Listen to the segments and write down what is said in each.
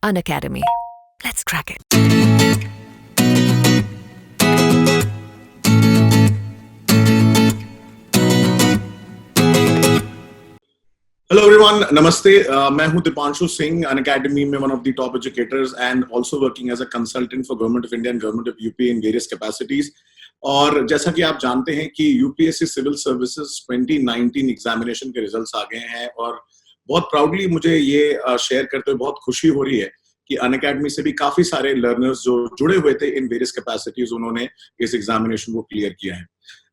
Unacademy. Let's crack it. Hello everyone, नमस्ते। मैं हूं दीपांशु सिंह, अनअकैडमी में one of the top educators and also working as a consultant for government of India and government of UP in various capacities. और जैसा कि आप जानते हैं कि यूपीएससी सिविल सर्विसेज 2019 एग्जामिनेशन के रिजल्ट्स आ गए हैं और बहुत प्राउडली मुझे ये शेयर करते हुए बहुत खुशी हो रही है कि अनअकैडमी से भी काफी सारे लर्नर्स जो जुड़े हुए थे इन वेरियस कैपेसिटीज, उन्होंने इस एग्जामिनेशन को क्लियर किया है।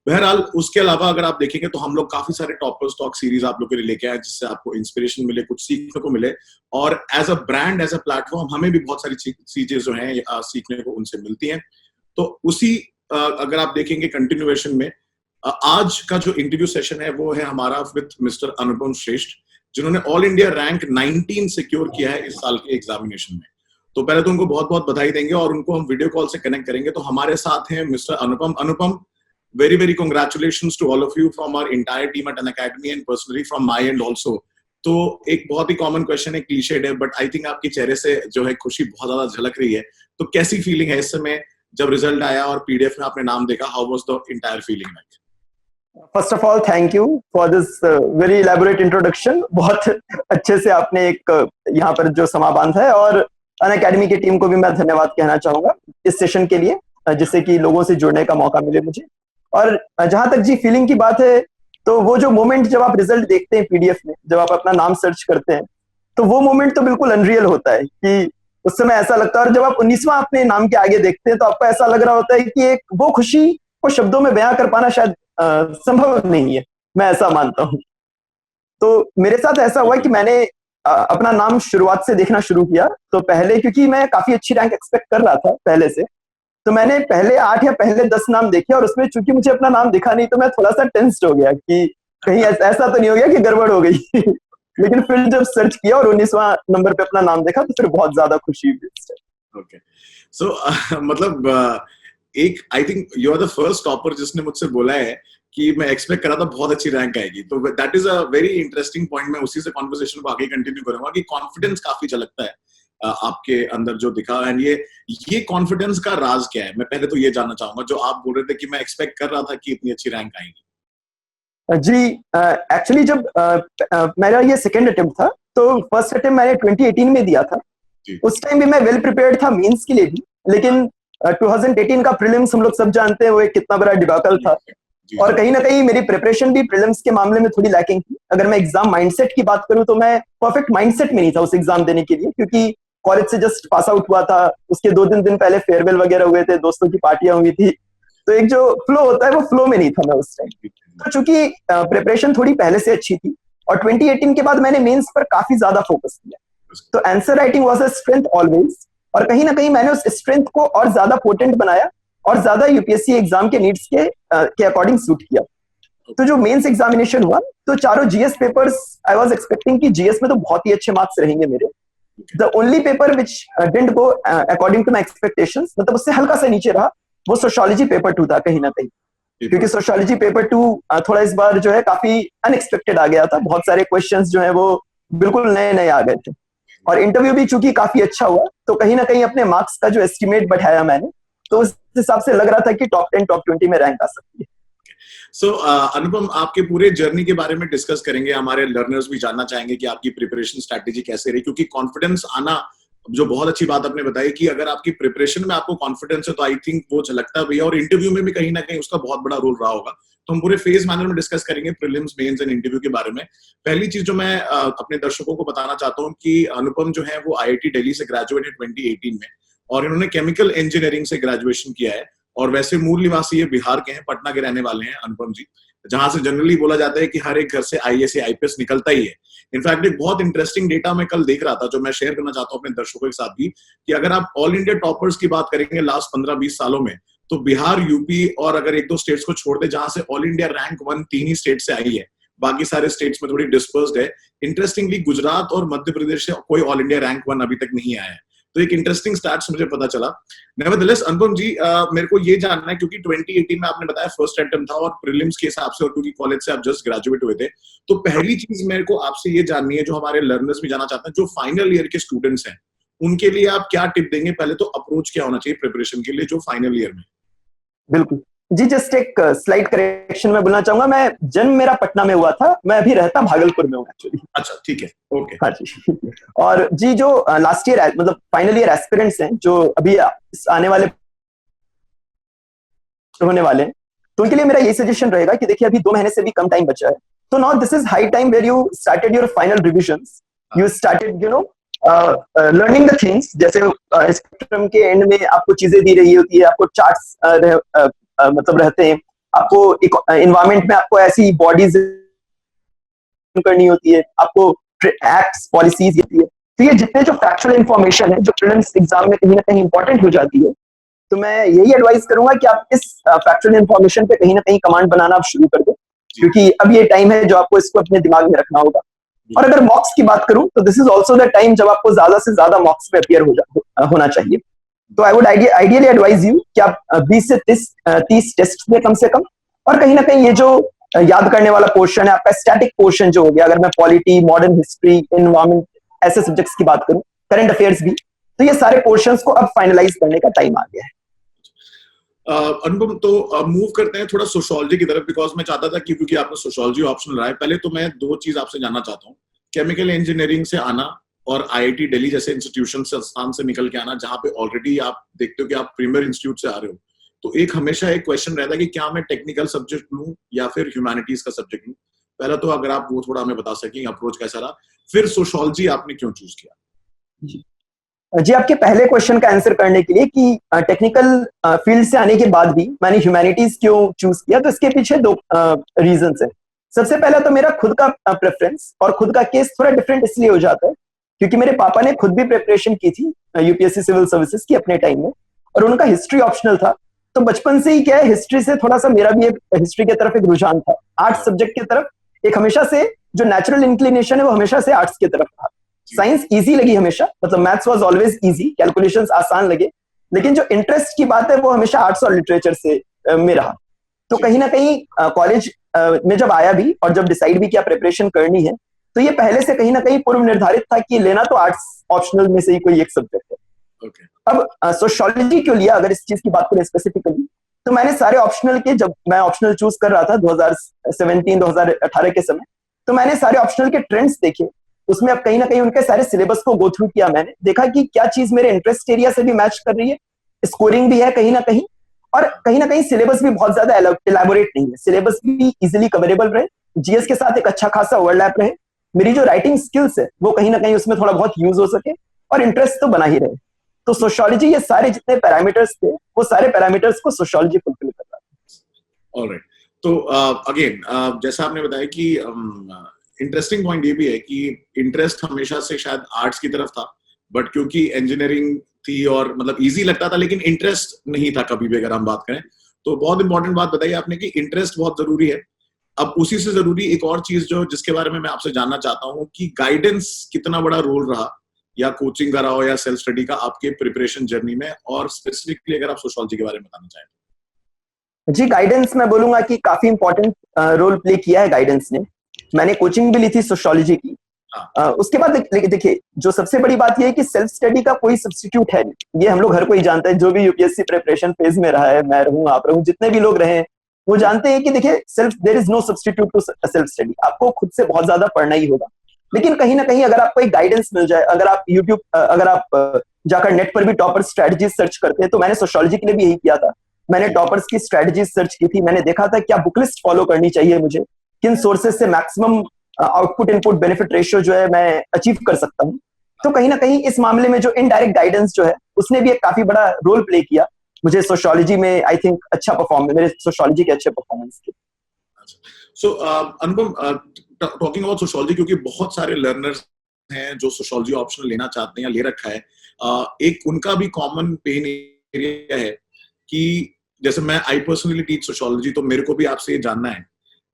बहरहाल, उसके अलावा अगर आप देखेंगे तो हम लोग काफी सारे टॉपर्स टॉक सीरीज आप लोग के लिए लेके आए, जिससे आपको इंस्पिरेशन मिले, कुछ सीखने को मिले, और as a brand, as a platform हमें भी बहुत सारी चीजें जो हैं सीखने को उनसे मिलती हैं। तो उसी अगर आप देखेंगे कंटिन्यूएशन में आज का जो इंटरव्यू सेशन है वो है हमारा विद मिस्टर अनुपम श्रेष्ठ, जिन्होंने ऑल इंडिया रैंक 19 सिक्योर किया है इस साल के एग्जामिनेशन में। तो पहले तो उनको बहुत बहुत बधाई देंगे और उनको हम वीडियो कॉल से कनेक्ट करेंगे। तो हमारे साथ हैं mister Anupam, very congratulations to all of you from our entire team at Unacademy and personally from my end also। तो एक बहुत ही कॉमन क्वेश्चन है, क्लीशेड है, बट आई थिंक आपके चेहरे से जो है खुशी बहुत ज्यादा झलक रही है। तो कैसी फीलिंग है इस समय जब रिजल्ट आया और पीडीएफ में आपने नाम देखा? How was the entire feeling like? First of all thank you for this very elaborate introduction. बहुत अच्छे से आपने एक यहाँ पर जो समा बांधा है, और अनअकैडमी की टीम को भी मैं धन्यवाद कहना चाहूंगा इस सेशन के लिए, जिससे कि लोगों से जुड़ने का मौका मिले मुझे। और जहां तक जी फीलिंग की बात है, तो वो जो मोमेंट जब आप रिजल्ट देखते हैं पीडीएफ में, जब आप अपना नाम सर्च करते हैं, तो वो मोमेंट तो बिल्कुल अनरियल होता है कि उस समय ऐसा लगता है। और जब आप 19वां अपने नाम के आगे देखते हैं तो आपको ऐसा लग रहा होता है कि एक वो खुशी को शब्दों में बयां कर पाना शायद संभव नहीं है, मैं ऐसा मानता हूं। तो मेरे साथ ऐसा हुआ कि मैंने अपना नाम शुरुआत से देखना शुरू किया। तो पहले, क्योंकि मैं काफी अच्छी रैंक एक्सपेक्ट कर रहा था पहले से, तो मैंने पहले 8 या पहले 10 नाम देखे, और उसमें चूंकि मुझे अपना नाम दिखा नहीं तो मैं थोड़ा सा टेंस्ड हो गया कि कहीं ऐसा तो नहीं हो गया कि गड़बड़ हो गई। लेकिन फिर जब सर्च किया और 19वां नंबर पे अपना नाम देखा तो फिर बहुत ज्यादा खुशी हुई। ओके, सो मतलब एक I think you are the first topper जिसने मुझसे बोला है कि मैं एक्सपेक्ट कर रहा था बहुत अच्छी रैंक आएगी। तो that is a very interesting point. मैं उसी से कॉन्वर्सेशन को आगे कंटिन्यू करूंगा कि कॉन्फिडेंस काफी झलकता है आपके अंदर जो दिखा, एंड ये कॉन्फिडेंस का राज क्या है? मैं पहले तो ये जानना चाहूंगा, जो आप बोल रहे थे कि मैं एक्सपेक्ट कर रहा था कि इतनी अच्छी रैंक आएगी। जी, एक्चुअली जब मेरा ये सेकेंड अटेम्प्ट था, तो फर्स्ट अटेम्प्ट मैंने 2018 में दिया था। उस टाइम भी मैं वेल प्रिपेयर्ड था मेंस के लिए भी, लेकिन 2018 का प्रीलिम्स हम लोग सब जानते हैं वो एक कितना बड़ा डिबाकल था। और कहीं ना कहीं मेरी प्रिपरेशन भी प्रीलिम्स के मामले में थोड़ी लैकिंग थी। अगर मैं एग्जाम माइंडसेट की बात करूं तो मैं परफेक्ट माइंडसेट में नहीं था उस एग्जाम देने के लिए, क्योंकि कॉलेज से जस्ट पास आउट हुआ था। उसके 2 दिन पहले फेयरवेल वगैरह हुए थे, दोस्तों की पार्टियां हुई थी, तो एक जो फ्लो होता है वो फ्लो में नहीं था मैं उस टाइम। तो चूंकि प्रिपरेशन थोड़ी पहले से अच्छी थी और 2018 के बाद मैंने मेंस पर काफी ज्यादा फोकस किया, तो answer writing was a strength always. और कहीं ना कहीं मैंने उस स्ट्रेंथ को और ज्यादा पोटेंट बनाया और ज्यादा यूपीएससी एग्जाम के नीड्स के अकॉर्डिंग सूट किया। तो जो मेंस एग्जामिनेशन हुआ, तो चारों GS papers I was expecting कि जीएस में तो बहुत ही अच्छे मार्क्स रहेंगे मेरे। The only paper which didn't go according to my expectations, मतलब उससे हल्का सा नीचे रहा, वो सोशियोलॉजी पेपर 2 था कहीं ना कहीं, क्योंकि सोशियोलॉजी पेपर 2 थोड़ा इस बार जो है काफी अनएक्सपेक्टेड आ गया था। बहुत सारे क्वेश्चंस जो है वो बिल्कुल नए नए आ गए थे, और इंटरव्यू भी चूंकि काफी अच्छा हुआ, तो कहीं ना कहीं अपने मार्क्स का जो एस्टिमेट बढ़ाया मैंने, तो उस हिसाब से लग रहा था कि टॉप 10 टॉप 20 में रैंक आ सकती है। सो अनुपम, आपके पूरे जर्नी के बारे में डिस्कस करेंगे। हमारे लर्नर्स भी जानना चाहेंगे कि आपकी प्रिपरेशन स्ट्रैटेजी कैसे रही, क्योंकि कॉन्फिडेंस आना, जो बहुत अच्छी बात आपने बताई कि अगर आपकी प्रिपरेशन में आपको कॉन्फिडेंस है तो आई थिंक वो झलकता भी है, और इंटरव्यू में भी कहीं ना कहीं उसका बहुत बड़ा रोल रहा होगा। तो हम पूरे फेज मैनर में डिस्कस करेंगे प्रीलिम्स, मेंस एंड इंटरव्यू के बारे में। पहली चीज जो मैं अपने दर्शकों को बताना चाहता हूँ कि अनुपम जो है वो आईआईटी दिल्ली से ग्रेजुएट है 2018 में, और इन्होंने केमिकल इंजीनियरिंग से ग्रेजुएशन किया है। और वैसे मूल निवासी ये बिहार के हैं, पटना के रहने वाले हैं अनुपम जी, जहां से जनरली बोला जाता है कि हर एक घर से आईएएस या आईपीएस निकलता ही है। इनफैक्ट एक बहुत इंटरेस्टिंग डेटा मैं कल देख रहा था, जो मैं शेयर करना चाहता हूं अपने दर्शकों के साथ भी, कि अगर आप ऑल इंडिया टॉपर्स की बात करेंगे लास्ट 15-20 सालों में, तो बिहार, यूपी और अगर 1-2 स्टेट्स को छोड़ दे जहां से ऑल इंडिया रैंक 1 3 ही स्टेट से आई है, बाकी सारे स्टेट्स में थोड़ी डिस्पर्स्ड है। इंटरेस्टिंगली गुजरात और मध्य प्रदेश से कोई ऑल इंडिया रैंक 1 अभी तक नहीं आया है। तो एक इंटरेस्टिंग स्टैट्स मुझे पता चला। नेवरदलेस अनुपम जी, मेरे को ये जानना है, क्योंकि 2018 में आपने बताया फर्स्ट अटेम्प्ट था और प्रीलिम्स के हिसाब से, और क्योंकि कॉलेज से आप जस्ट ग्रेजुएट हुए थे, तो पहली चीज मेरे को आपसे ये जाननी है, जो हमारे लर्नर्स भी जानना चाहते हैं, जो फाइनल ईयर के स्टूडेंट्स हैं, उनके लिए आप क्या टिप देंगे? पहले तो अप्रोच क्या होना चाहिए प्रिपरेशन के लिए जो फाइनल ईयर में? बिल्कुल जी, जस्ट एक स्लाइड करेक्शन में बोलना चाहूंगा, मैं जन्म मेरा पटना में हुआ था, मैं अभी रहता भागलपुर में हूँ एक्चुअली। अच्छा, ठीक है, ओके। हाँ जी। और जी जो लास्ट ईयर मतलब फाइनल ईयर एस्पिरेंट्स हैं जो अभी आने वाले होने वाले हैं, तो उनके लिए मेरा ये सजेशन रहेगा कि देखिए अभी 2 महीने से भी कम टाइम बचा है, तो now this is high time where you started your final revisions, you started learning the things. जैसे स्पेक्ट्रम के एंड में आपको चीजें दी रही होती है, आपको चार्ट्स मतलब रहते हैं, आपको एक एनवायरमेंट में आपको ऐसी बॉडीज करनी होती है, आपको एक्ट्स पॉलिसीज होती है। तो ये जितने जो फैक्चुअल इंफॉर्मेशन है जो प्रीलिम्स एग्जाम में कहीं ना कहीं इंपॉर्टेंट हो जाती है, तो मैं यही एडवाइस करूंगा कि आप इस फैक्चुअल इंफॉर्मेशन पे कहीं ना कहीं कमांड बनाना आप शुरू कर दो, क्योंकि अब ये टाइम है जो आपको इसको अपने दिमाग में रखना होगा। और अगर मॉक्स की बात करूं तो this is also the time जब आपको ज्यादा से ज्यादा मॉक्स पे अपियर होना चाहिए। तो I would ideally advise you कि आप 20 से 30 टेस्ट दें कम से कम, और कहीं ना कहीं ये जो याद करने वाला पोर्शन है आपका स्टैटिक पोर्शन जो हो गया, अगर मैं पॉलिटी, मॉडर्न हिस्ट्री, एनवायरमेंट ऐसे सब्जेक्ट्स की बात करूं, करंट अफेयर्स भी, तो ये सारे पोर्शंस को अब फाइनलाइज करने का टाइम आ गया है। अनुपम, तो मूव करते हैं थोड़ा सोशियोलॉजी की तरफ, बिकॉज मैं चाहता था कि क्योंकि आपने सोशियोलॉजी ऑप्शनल रहा है, पहले तो मैं 2 चीज आपसे जानना चाहता हूँ। केमिकल इंजीनियरिंग से आना और आईआईटी दिल्ली जैसे इंस्टीट्यूशन संस्थान से निकल के आना, जहां पे ऑलरेडी आप देखते हो कि आप प्रीमियर इंस्टीट्यूट से आ रहे हो, तो एक हमेशा एक क्वेश्चन रहता है कि क्या मैं टेक्निकल सब्जेक्ट लूं या फिर ह्यूमैनिटीज का सब्जेक्ट लूं। पहला तो अगर आप वो थोड़ा हमें बता सकें अप्रोच कैसा रहा, फिर सोशियोलॉजी आपने क्यों चूज किया? जी, आपके पहले क्वेश्चन का आंसर करने के लिए कि टेक्निकल फील्ड से आने के बाद भी मैंने ह्यूमैनिटीज क्यों चूज किया, तो इसके पीछे 2 रीजंस हैं। सबसे पहला तो मेरा खुद का प्रेफरेंस और खुद का केस थोड़ा डिफरेंट इसलिए हो जाता है क्योंकि मेरे पापा ने खुद भी प्रिपरेशन की थी यूपीएससी सिविल सर्विसेज की अपने टाइम में, और उनका हिस्ट्री ऑप्शनल था। तो बचपन से ही क्या है, हिस्ट्री से थोड़ा सा मेरा भी एक हिस्ट्री की तरफ एक रुझान था, आर्ट्स सब्जेक्ट की तरफ एक हमेशा से जो नेचुरल इंक्लिनेशन है वो हमेशा से आर्ट्स की तरफ था। साइंस इजी लगी हमेशा, मतलब maths was always easy, calculations आसान लगे, लेकिन जो इंटरेस्ट की बात है वो हमेशा आर्ट्स और लिटरेचर से में रहा। तो कहीं ना कहीं कॉलेज में जब आया भी और जब डिसाइड भी किया प्रिपरेशन करनी है, तो ये पहले से कहीं ना कहीं पूर्व निर्धारित था कि लेना तो आर्ट्स ऑप्शनल में से ही कोई एक सब्जेक्ट है। अब सोशियोलॉजी क्यों लिया, अगर इस चीज की बात करें स्पेसिफिकली, तो मैंने सारे ऑप्शनल के, जब मैं ऑप्शनल चूज कर रहा था 2017-2018 के समय, तो मैंने सारे ऑप्शनल के ट्रेंड्स देखे, उसमें अब कहीं ना कहीं उनके सारे सिलेबस को गो थ्रू किया, मैंने देखा कि क्या चीज मेरे इंटरेस्ट एरिया से भी मैच कर रही है, स्कोरिंग भी है कहीं ना कहीं सिलेबस भी बहुत ज्यादा एलैबोरेट नहीं है, सिलेबस भी इजीली कवरेबल रहे, जीएस के साथ एक अच्छा खासा ओवरलैप रहे, मेरी जो राइटिंग स्किल्स है वो कहीं ना कहीं उसमें थोड़ा बहुत यूज हो सके, और इंटरेस्ट तो बना ही रहे। तो सोशियोलॉजी, ये सारे जितने पैरामीटर्स थे वो सारे पैरामीटर्स को सोशियोलॉजी फुलफिल कर रहा था। ऑलराइट, तो अगेन जैसा आपने बताया कि इंटरेस्टिंग पॉइंट ये भी है कि इंटरेस्ट हमेशा से शायद आर्ट्स की तरफ था, बट क्योंकि इंजीनियरिंग थी और मतलब इजी लगता था, लेकिन इंटरेस्ट नहीं था कभी भी, अगर हम बात करें तो। बहुत इंपॉर्टेंट बात बताई आपने कि इंटरेस्ट बहुत जरूरी है। अब उसी से जरूरी एक और चीज जो जिसके बारे में मैं आपसे जानना चाहता हूँ कि गाइडेंस कितना बड़ा रोल रहा, या कोचिंग का रहा हो या सेल्फ स्टडी का, आपके प्रिपरेशन जर्नी में, और स्पेसिफिकली अगर आप सोशियोलॉजी के बारे में बताना चाहें। जी, गाइडेंस मैं बोलूंगा कि काफी इंपॉर्टेंट रोल प्ले किया है गाइडेंस ने। मैंने कोचिंग भी ली थी सोशियोलॉजी की। उसके बाद देखिए, जो सबसे बड़ी बात यह है कि सेल्फ स्टडी का कोई सब्स्टिट्यूट है नहीं, ये हम लोग हर कोई जानते हैं, जो भी यूपीएससी प्रिपरेशन फेज में रहा है, मैं रहूं, आप रहूं, जितने भी लोग रहे वो जानते हैं कि देखिए there is no substitute to self study, आपको खुद से बहुत ज्यादा पढ़ना ही होगा। लेकिन कहीं ना कहीं अगर आपको एक गाइडेंस मिल जाए, अगर आप यूट्यूब, अगर आप जाकर नेट पर भी टॉपर स्ट्रेटजीज सर्च करते हैं, तो मैंने सोशियोलॉजी के लिए भी यही किया था, मैंने टॉपर्स की स्ट्रेटजीज सर्च की थी, मैंने देखा था क्या बुकलिस्ट फॉलो करनी चाहिए मुझे, किन सोर्सेज से maximum output input benefit ratio जो है मैं अचीव कर सकता हूँ। तो कहीं ना कहीं इस मामले में जो इनडायरेक्ट गाइडेंस जो है उसने भी एक काफी बड़ा रोल प्ले किया मुझे सोशियोलॉजी में, आई थिंक अच्छा परफॉर्म, मेरे सोशियोलॉजी के अच्छे परफॉर्मेंस के। सो अनुपम, टॉकिंग अबाउट सोशियोलॉजी, क्योंकि बहुत सारे लर्नर्स हैं जो सोशियोलॉजी ऑप्शनल लेना चाहते हैं या ले रखा है, एक उनका भी कॉमन पेन एरिया है कि जैसे मैं आई पर्सनली टीच सोशियोलॉजी, तो मेरे को भी आपसे ये जानना है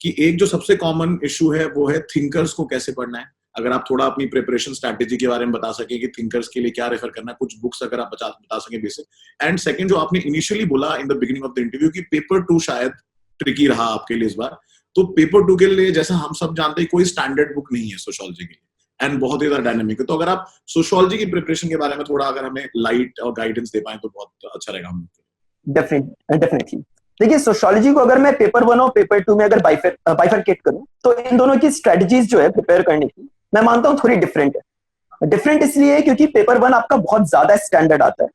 कि एक जो सबसे कॉमन इशू है वो है थिंकर्स को कैसे पढ़ना है। अगर आप थोड़ा अपनी प्रिपरेशन स्ट्रैटेजी के बारे में बता सके कि थिंकर्स के लिए क्या रेफर करना है, कुछ बुक्स अगर आप बता सके बेसिक। एंड सेकंड, जो आपने इनिशियली बोला in the beginning of the interview कि पेपर 2 शायद ट्रिकी रहा आपके लिए इस बार, तो पेपर 2 के लिए जैसा हम सब जानते हैं कोई स्टैंडर्ड बुक नहीं है सोशियोलॉजी के लिए, एंड बहुत ही ज्यादा डायनेमिक है। तो अगर आप सोशियोलॉजी की प्रिपरेशन के बारे में थोड़ा अगर हमें लाइट और गाइडेंस दे पाए तो बहुत अच्छा रहेगा हम लोग। डेफिनेटली। देखिए सोशियोलॉजी को अगर मैं पेपर 1 और पेपर 2 में अगर बाइफरकेट करूं तो इन दोनों की स्ट्रेटजीज जो है प्रिपेयर करने की मैं मानता हूं थोड़ी डिफरेंट है। डिफरेंट इसलिए है क्योंकि पेपर 1 आपका बहुत ज्यादा स्टैंडर्ड आता है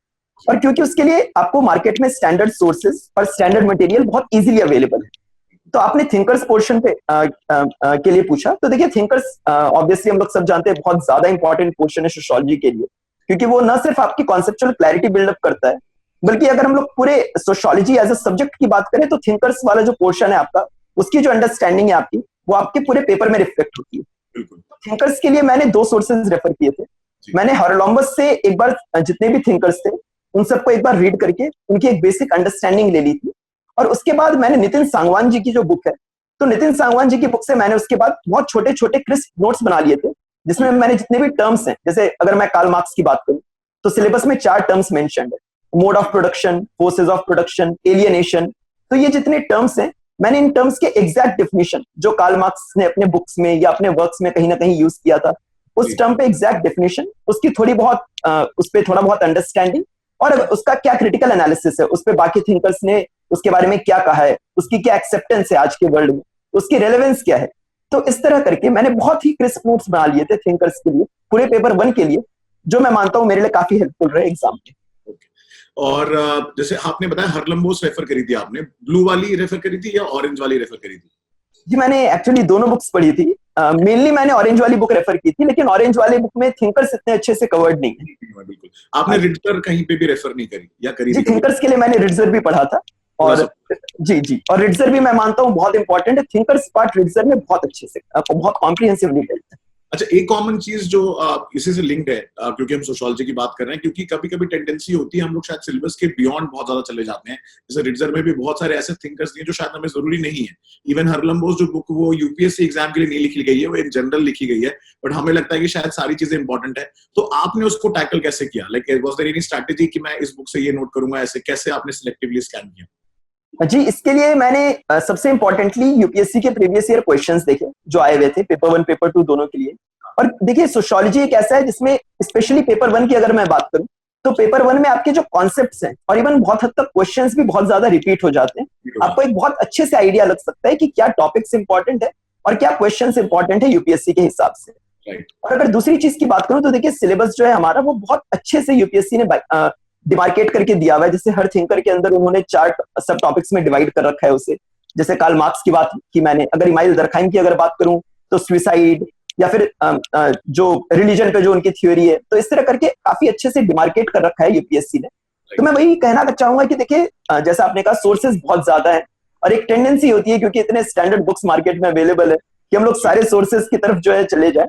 और क्योंकि उसके लिए आपको मार्केट में स्टैंडर्ड सोर्सेज और स्टैंडर्ड मटेरियल बहुत इजीली अवेलेबल है। तो आपने थिंकर्स पोर्शन पे के लिए पूछा, तो देखिए थिंकर्स ऑब्वियसली हम लोग सब जानते हैं बहुत ज्यादा इंपॉर्टेंट पोर्शन है सोशियोलॉजी के लिए, क्योंकि वो न सिर्फ आपकी कॉन्सेप्चुअल क्लैरिटी बिल्डअप करता है, बल्कि अगर हम लोग पूरे सोशियोलॉजी एज अ सब्जेक्ट की बात करें तो थिंकर्स वाला जो पोर्शन है आपका, उसकी जो अंडरस्टैंडिंग है आपकी, वो आपके पूरे पेपर में रिफ्लेक्ट होती है। थिंकर्स के लिए मैंने 2 सोर्सेज रेफर किए थे। मैंने हरलॉम्बस से एक बार जितने भी थिंकर्स थे उन सबको एक बार रीड करके उनकी एक बेसिक अंडरस्टैंडिंग ले ली थी, और उसके बाद मैंने नितिन सांगवान जी की जो बुक है, तो नितिन सांगवान जी की बुक से मैंने उसके बाद बहुत छोटे छोटे क्रिस्प नोट्स बना लिए थे, जिसमें मैंने जितने भी टर्म्स हैं, जैसे अगर मैं कार्ल मार्क्स की बात करूं तो सिलेबस में 4 टर्म्स मेंशन्ड है, mode of production, forces of production, alienation. तो ये जितने टर्म्स हैं मैंने इन टर्म्स के एग्जैक्ट डेफिनेशन जो कार्ल मार्क्स ने अपने बुक्स में या अपने वर्क्स में कहीं ना कहीं यूज किया था, उस टर्म पे एग्जैक्ट डेफिनेशन, उसकी थोड़ी बहुत उस पर थोड़ा बहुत अंडरस्टैंडिंग, और उसका क्या क्रिटिकल एनालिसिस है, उस पर बाकी थिंकर्स ने उसके बारे में क्या कहा है, उसकी क्या एक्सेप्टेंस है आज के वर्ल्ड में, उसकी रेलेवेंस क्या है। तो इस तरह करके मैंने बहुत ही क्रिस्प नोट्स बना लिए थे थिंकर्स के लिए, पूरे पेपर 1 के लिए, जो मैं मानता हूं मेरे लिए काफी हेल्पफुल रहे एग्जाम में। और जैसे आपने बताया हरलम्बोस रेफर करी थी आपने, ब्लू वाली रेफर करी थी या ऑरेंज वाली रेफर करी थी? जी मैंने एक्चुअली दोनों बुक्स पढ़ी थी। मेनली मैंने ऑरेंज वाली बुक रेफर की थी, लेकिन ऑरेंज वाली बुक में थिंकर्स इतने अच्छे से कवर्ड नहीं है। बिल्कुल। आपने रिट्जर कहीं पे भी रेफर नहीं करी या करी? जी थिंकर्स के लिए मैंने रिट्जर भी पढ़ा था, और जी और रिट्जर भी मैं मानता हूँ बहुत इंपॉर्टेंट है। थिंकर्स पार्ट रिट्जर में बहुत अच्छे से बहुत कॉम्प्रिहेंसिवली है। अच्छा, एक कॉमन चीज जो इसी से लिंक्ड है, क्योंकि हम सोशियोलॉजी की बात कर रहे हैं, क्योंकि कभी कभी टेंडेंसी होती है हम लोग शायद सिलेबस के बियॉन्ड बहुत ज्यादा चले जाते हैं। जैसे रिट्जर में भी बहुत सारे ऐसे थिंकर्स दिए जो शायद हमें जरूरी नहीं है। इवन हरलम्बोस जो बुक वो यूपीएससी एग्जाम के लिए नहीं लिखी गई है, वो इन जनरल लिखी गई है, बट हमें लगता है कि शायद सारी चीजें इंपॉर्टेंट है। तो आपने उसको टैकल कैसे किया? Like was there any strategy कि मैं इस बुक से ये नोट करूंगा, ऐसे कैसे आपने सिलेक्टिवली स्कैन किया? जी इसके लिए मैंने सबसे इंपॉर्टेंटली यूपीएससी के प्रीवियस ईयर क्वेश्चंस देखे जो आए हुए थे पेपर 1 पेपर 2 दोनों के लिए। और देखिए सोशियोलॉजी एक ऐसा है जिसमें स्पेशली पेपर 1 की अगर मैं बात करूं तो पेपर 1 में आपके जो कॉन्सेप्ट्स हैं और इवन बहुत हद तक क्वेश्चंस भी बहुत ज्यादा रिपीट हो जाते हैं। आपको एक बहुत अच्छे से आइडिया लग सकता है कि क्या टॉपिक्स इंपॉर्टेंट है और क्या क्वेश्चंस इंपॉर्टेंट है यूपीएससी के हिसाब से। और अगर दूसरी चीज की बात करूं तो देखिए सिलेबस जो है हमारा वो बहुत अच्छे से यूपीएससी ने डिमार्केट करके दिया हुआ है। जैसे हर थिंकर के अंदर उन्होंने 4 सब टॉपिक्स में डिवाइड कर रखा है उसे। जैसे कार्ल मार्क्स की बात की मैंने, अगर इमाइल दरखाइम की अगर बात करूं तो सुसाइड, या फिर जो रिलीजन पे जो उनकी थ्योरी है, तो इस तरह करके काफी अच्छे से डिमार्केट कर रखा है यूपीएससी ने। तो मैं वही कहना चाहूंगा कि देखिए जैसा आपने कहा सोर्सेज बहुत ज्यादा है, और एक टेंडेंसी होती है क्योंकि इतने स्टैंडर्ड बुक्स मार्केट में अवेलेबल है कि हम लोग सारे सोर्सेज की तरफ जो है चले जाए।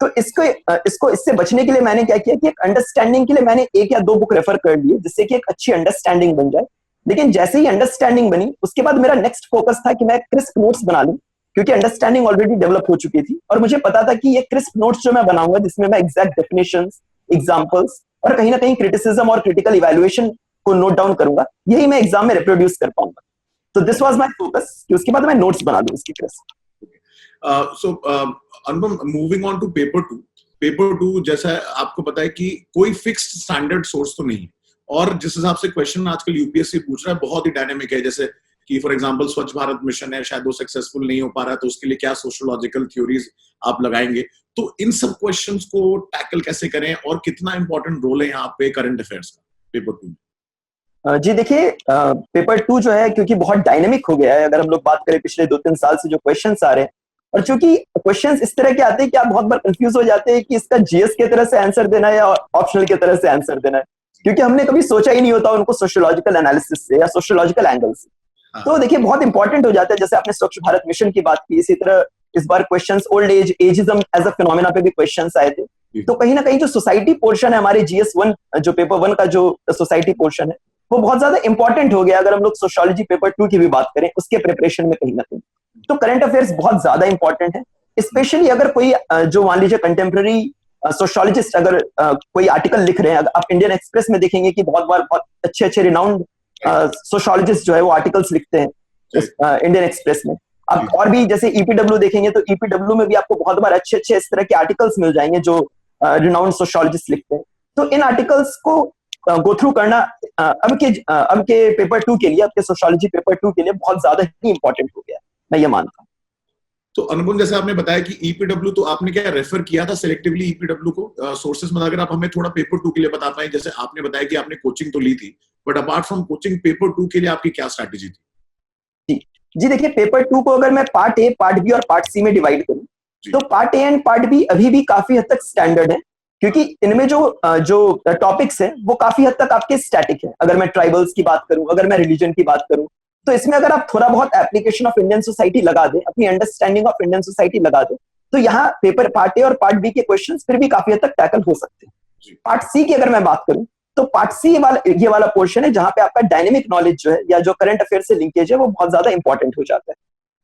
तो इसको इससे बचने के लिए मैंने क्या किया कि एक अंडरस्टैंडिंग के लिए मैंने 1 या 2 बुक रेफर कर लिए, जिससे कि एक अच्छी अंडरस्टैंडिंग बन जाए। लेकिन जैसे ही अंडरस्टैंडिंग बनी उसके बाद मेरा नेक्स्ट फोकस था कि मैं क्रिस्प नोट्स बना लूं, क्योंकि अंडरस्टैंडिंग ऑलरेडी डेवलप हो चुकी थी और मुझे पता था कि ये क्रिस्प नोट्स जो मैं बनाऊंगा जिसमें मैं एग्जैक्ट डेफिनेशंस, एग्जांपल्स और कहीं ना कहीं क्रिटिसिज्म और क्रिटिकल इवैल्यूएशन को नोट डाउन करूंगा, यही मैं एग्जाम में रिप्रोड्यूस कर पाऊंगा। तो दिस वाज माय फोकस कि उसके बाद मैं नोट्स बना दूं उसकी crisp. So Anupam, moving on to paper 2 जैसा आपको पता है कि कोई फिक्स्ड स्टैंडर्ड सोर्स तो नहीं है, और जिस हिसाब से क्वेश्चन आजकल यूपीएससी पूछ रहा है बहुत ही डायनेमिक है। जैसे कि फॉर एग्जांपल स्वच्छ भारत मिशन है, शायद वो सक्सेसफुल नहीं हो पा रहा है, तो उसके लिए क्या सोशियोलॉजिकल थ्योरीज आप लगाएंगे? तो इन सब क्वेश्चंस को टैकल कैसे करें और कितना इंपॉर्टेंट रोल है यहाँ पे करंट अफेयर्स का पेपर 2 में? जी देखिए पेपर 2 जो है क्योंकि बहुत डायनेमिक हो गया है, अगर हम लोग बात करें पिछले 2-3 साल से जो क्वेश्चंस आ रहे हैं, और चूंकि क्वेश्चंस इस तरह के आते हैं कि आप बहुत बार कंफ्यूज हो जाते हैं कि इसका जीएस के तरह से आंसर देना है या ऑप्शनल के तरह से आंसर देना है, क्योंकि हमने कभी सोचा ही नहीं होता उनको सोशियोलॉजिकल एनालिसिस से या सोशियोलॉजिकल एंगल से। तो देखिए बहुत इंपॉर्टेंट हो जाता है। जैसे आपने स्वच्छ भारत मिशन की बात की, इसी तरह इस बार questions old age ageism as a phenomena पे भी क्वेश्चंस आए थे। तो कहीं ना कहीं जो सोसाइटी पोर्शन है हमारे GS1 जो पेपर 1 का जो सोसाइटी पोर्शन है वो बहुत ज्यादा इंपॉर्टेंट हो गया अगर हम लोग सोशियोलॉजी पेपर 2 की भी बात करें उसके प्रिपरेशन में कहीं ना कहीं। तो करंट अफेयर्स बहुत ज्यादा इंपॉर्टेंट है, स्पेशली अगर कोई जो मान लीजिए कंटेम्प्रेरी सोशियोलॉजिस्ट अगर कोई आर्टिकल लिख रहे हैं। आप इंडियन एक्सप्रेस में देखेंगे कि बहुत बार बहुत अच्छे अच्छे रिनाउंड सोशियोलॉजिस्ट जो है वो आर्टिकल्स लिखते हैं इंडियन एक्सप्रेस में। आप और भी जैसे ईपीडब्ल्यू देखेंगे तो ईपीडब्ल्यू में भी आपको बहुत बार अच्छे अच्छे इस तरह के आर्टिकल्स मिल जाएंगे जो रिनाउंड सोशियोलॉजिस्ट लिखते हैं। तो इन आर्टिकल्स को गो थ्रू करना अब के पेपर 2 के लिए, अब के सोशियोलॉजी पेपर 2 के लिए बहुत ज्यादा ही इंपॉर्टेंट हो गया, मैं ये मानता हूँ। तो अनुपम, जैसे आपने बताया कि ईपीडब्ल्यू, तो आपने क्या रेफर किया था सिलेक्टिवली ईपीडब्ल्यू को? सोर्सेस में अगर आप हमें थोड़ा पेपर 2 के लिए बता पाए, जैसे आपने बताया कि आपने कोचिंग तो ली थी, but apart from coaching paper 2 के लिए आपकी क्या स्ट्रैटेजी थी? जी देखिए, पेपर 2 को अगर मैं पार्ट ए, पार्ट बी और पार्ट सी में डिवाइड करूं तो part A and part B अभी भी काफी हद तक स्टैंडर्ड है, क्योंकि इनमें जो टॉपिक्स हैं वो काफी हद तक आपके स्टैटिक है। अगर मैं ट्राइबल्स की बात करूं, अगर मैं रिलीजन की बात करूं, तो इसमें अगर आप थोड़ा बहुत एप्लीकेशन ऑफ इंडियन सोसाइटी लगा दें, अपनी अंडरस्टैंडिंग ऑफ इंडियन सोसाइटी लगा दें, तो यहाँ पेपर पार्ट ए और पार्ट बी के क्वेश्चंस फिर भी काफी हद तक टैकल हो सकते हैं। पार्ट सी की अगर मैं बात करूं तो पार्ट सी ये वाला पोर्शन है जहां पे आपका डायनेमिक नॉलेज जो है या जो करंट अफेयर से लिंकेज है वो बहुत ज्यादा इंपॉर्टेंट हो जाता है।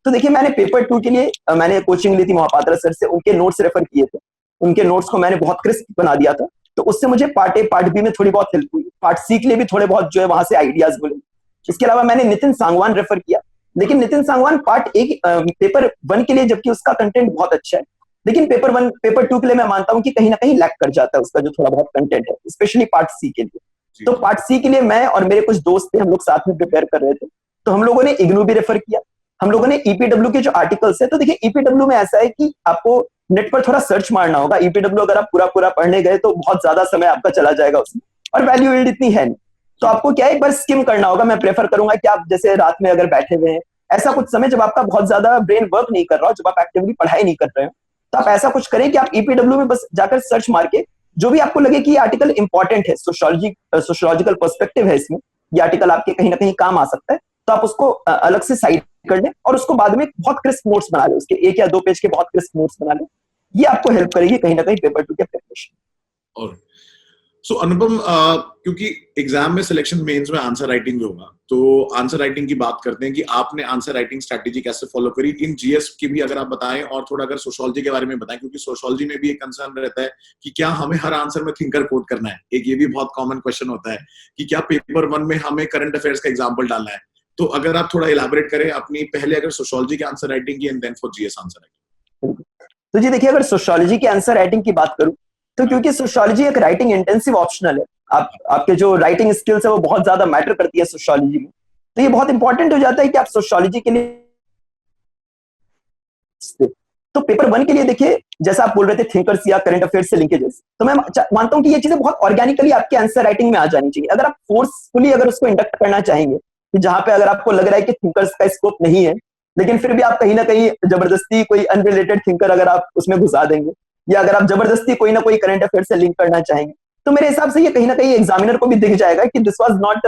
तो देखिए, मैंने पेपर 2 के लिए मैंने कोचिंग ली थी महापात्रा सर से, उनके नोट्स रेफर किए थे, उनके नोट्स को मैंने बहुत क्रिस्प बना दिया था, तो उससे मुझे पार्ट ए पार्ट बी में थोड़ी बहुत हेल्प हुई। पार्ट सी के लिए भी थोड़े बहुत जो है वहां से आइडियाज मिले। इसके अलावा मैंने नितिन सांगवान रेफर किया, लेकिन Nitin Sangwan part A paper 1 के लिए, जबकि उसका कंटेंट बहुत अच्छा है, लेकिन पेपर 2 के लिए मैं मानता हूं कि कहीं ना कहीं लैक कर जाता है उसका जो थोड़ा बहुत कंटेंट है, स्पेशली पार्ट सी के लिए। तो पार्ट सी के लिए मैं और मेरे कुछ दोस्त थे, हम लोग साथ में प्रिपेयर कर रहे थे, तो हम लोगों ने इग्नू भी रेफर किया, हम लोगों ने ईपीडब्ल्यू के जो आर्टिकल्स है, तो देखिए ईपीडब्ल्यू में ऐसा है कि आपको नेट पर थोड़ा सर्च मारना होगा। ईपीडब्ल्यू अगर आप पूरा पूरा पढ़ने गए तो बहुत ज्यादा समय आपका चला जाएगा उसमें, और वैल्यू एड इतनी है नहीं, तो आपको क्या है, एक बार स्किम करना होगा। मैं प्रेफर करूंगा कि आप जैसे रात में अगर बैठे हुए हैं, ऐसा कुछ समय जब आपका बहुत ज्यादा ब्रेन वर्क नहीं कर रहा हो, जब आप एक्टिवली पढ़ाई नहीं कर रहे हो, तो आप ऐसा कुछ करें कि आप ईपीडब्ल्यू में बस जाकर सर्च मार के जो भी आपको लगे कि ये आर्टिकल इंपॉर्टेंट है, सोशियोलॉजिकल पर्सपेक्टिव है इसमें, ये आर्टिकल आपके कहीं ना कहीं काम आ सकता है, तो आप उसको अलग से साइड कर लें और उसको बाद में बहुत क्रिस्प नोट्स बना लें, उसके 1 या 2 पेज के बहुत क्रिस्प नोट्स बना लें। ये आपको हेल्प करेगी कहीं ना कहीं पेपर 2 के प्रिपरेशन। और सो अनुपम, क्योंकि एग्जाम में सिलेक्शन मेंस में आंसर राइटिंग भी होगा, तो आंसर राइटिंग की बात करते हैं कि आपने आंसर राइटिंग स्ट्रेटेजी कैसे फॉलो करी इन जीएस की भी अगर आप बताएं, और थोड़ा अगर सोशियोलॉजी के बारे में बताएं, क्योंकि सोशियोलॉजी में भी एक कंसर्न रहता है कि क्या हमें हर आंसर में थिंकर कोट करना है। एक ये भी बहुत कॉमन क्वेश्चन होता है कि क्या पेपर 1 में हमें करंट अफेयर्स का एग्जाम्पल डालना है। तो अगर आप थोड़ा इलाबोरेट करें अपनी पहले अगर सोशियोलॉजी के आंसर राइटिंग की and then for GS answer writing. तो जी देखिए, अगर सोशियोलॉजी के आंसर राइटिंग की बात करूं तो क्योंकि सोशियोलॉजी एक राइटिंग इंटेंसिव ऑप्शनल है, आपके जो राइटिंग स्किल्स है वो बहुत ज्यादा मैटर करती है सोशियोलॉजी में, तो ये बहुत इंपॉर्टेंट हो जाता है कि आप सोशियोलॉजी के लिए। तो पेपर 1 के लिए देखिए, जैसा आप बोल रहे थे थिंकर्स या करंट अफेयर्स से लिंकेजेस, तो मैं मानता हूं कि ये चीजें बहुत ऑर्गेनिकली आपके आंसर राइटिंग में आ जानी चाहिए। अगर आप फोर्सफुली अगर उसको इंडक्ट करना चाहेंगे कि जहां पे अगर आपको लग रहा है कि थिंकर्स का स्कोप नहीं है, लेकिन फिर भी आप कहीं ना कहीं जबरदस्ती कोई अनरिलेटेड थिंकर अगर आप उसमें घुसा देंगे, या अगर आप जबरदस्ती कोई ना कोई करंट अफेयर से लिंक करना चाहेंगे, तो मेरे हिसाब से ये कहीं ना कहीं एग्जामिनर को भी दिख जाएगा कि दिस वाज नॉट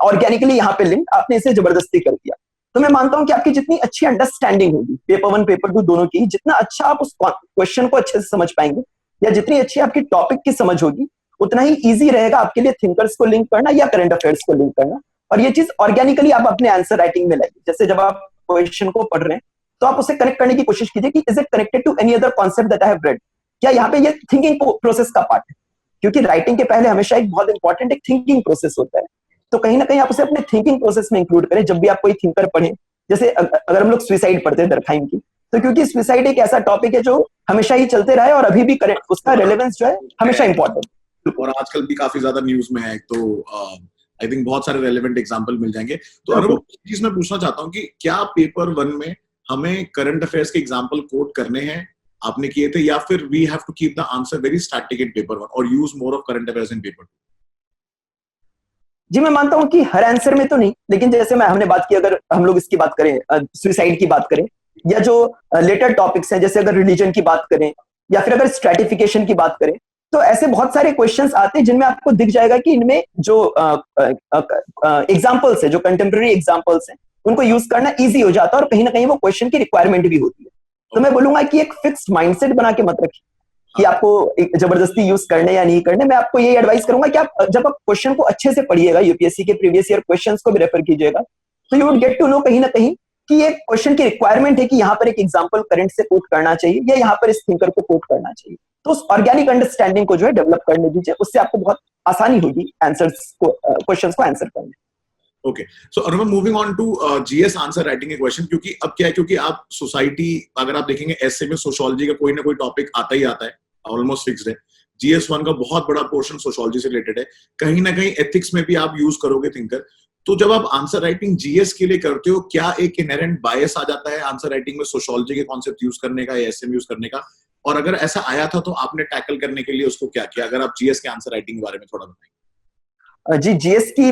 ऑर्गेनिकली यहाँ पे लिंक, आपने इसे जबरदस्ती कर दिया। तो मैं मानता हूं कि आपकी जितनी अच्छी अंडरस्टैंडिंग होगी पेपर 1 पेपर 2 दोनों की, जितना अच्छा आप उस क्वेश्चन को अच्छे से समझ पाएंगे, या जितनी अच्छी आपकी टॉपिक की समझ होगी, उतना ही ईजी रहेगा आपके लिए थिंकर्स को लिंक करना या करंट अफेयर्स को लिंक करना। और ये चीज ऑर्गेनिकली आप अपने आंसर राइटिंग में लाइए। जैसे जब आप क्वेश्चन को पढ़ रहे हैं तो आप उसे कनेक्ट करने की कोशिश कीजिए कि is it connected to any other concept that I have read, क्या यहाँ पे ये थिंकिंग प्रोसेस का पार्ट है, क्योंकि राइटिंग के पहले हमेशा एक बहुत इंपॉर्टेंट एक थिंकिंग प्रोसेस होता है। तो कहीं ना कहीं आप उसे अपने थिंकिंग प्रोसेस में इंक्लूड करें जब भी आप कोई थिंकर पढ़ें। जैसे अगर हम लोग सुसाइड पढ़ते हैं दरखाइम की, तो क्योंकि सुसाइड एक ऐसा टॉपिक है जो हमेशा ही चलते रहा है और अभी भी उसका रेलेवेंस जो है हमेशा इंपॉर्टेंट, और आजकल भी काफी ज्यादा न्यूज में है, तो आई थिंक बहुत सारे रेलेवेंट एग्जांपल मिल जाएंगे। तो अनुभव, चीज मैं पूछना चाहता हूँ कि क्या पेपर 1 में हमें करंट अफेयर्स के एग्जांपल कोट करने हैं, आपने किए थे, या फिर we have to keep the answer very static in paper 1 और use more of current affairs in paper 2? जी मैं मानता हूं कि हर आंसर में तो नहीं, लेकिन जैसे हमने बात की, अगर हम लोग इसकी बात करें, सुसाइड की बात करें, या जो लेटर टॉपिक्स हैं, जैसे अगर रिलीजन की बात करें, या फिर अगर स्ट्रेटिफिकेशन की बात करें, तो ऐसे बहुत सारे क्वेश्चंस आते हैं जिनमें आपको दिख जाएगा कि इनमें जो एग्जांपल्स है, जो कंटेम्प्रेरी एग्जांपल्स हैं, उनको यूज करना इजी हो जाता है, और कहीं ना कहीं वो क्वेश्चन की रिक्वायरमेंट भी होती है। तो मैं बोलूंगा कि एक फिक्स्ड माइंडसेट बना के मत रखिए कि आपको जबरदस्ती यूज करने या नहीं करने। मैं आपको ये एडवाइस करूंगा कि आप जब आप क्वेश्चन को अच्छे से पढ़िएगा, यूपीएससी के प्रीवियस ईयर क्वेश्चंस को भी रेफर कीजिएगा, तो you would get to know कहीं ना कहीं कि ये क्वेश्चन की रिक्वायरमेंट है कि यहाँ पर एक एग्जांपल करंट से कोट करना चाहिए, या यहाँ पर इस थिंकर को कोट करना चाहिए। तो उस ऑर्गेनिक अंडरस्टैंडिंग को जो है डेवलप करने दीजिए, उससे आपको बहुत आसानी होगी आंसर्स को, क्वेश्चंस को आंसर करने। Okay, so Anupam, moving on to GS answer writing के क्वेश्चन, क्योंकि अब क्या है, क्योंकि आप सोसाइटी, अगर आप देखेंगे ऐसे में सोशियोलॉजी का कोई ना कोई टॉपिक आता ही आता है, ऑलमोस्ट फिक्स्ड है। जीएस वन का बहुत बड़ा पोर्शन सोशियोलॉजी से रिलेटेड है, कहीं ना कहीं एथिक्स में भी आप यूज करोगे थिंकर। तो जब आप आंसर राइटिंग जीएस के लिए करते हो, क्या एक इनहेरेंट बायस आ जाता है आंसर राइटिंग में सोशियोलॉजी के कॉन्सेप्ट यूज करने का या एसएम यूज करने का? और अगर ऐसा आया था तो आपने टैकल करने के लिए उसको क्या किया? अगर आप जीएस के आंसर राइटिंग के बारे में थोड़ा बताएं। जी, जीएस की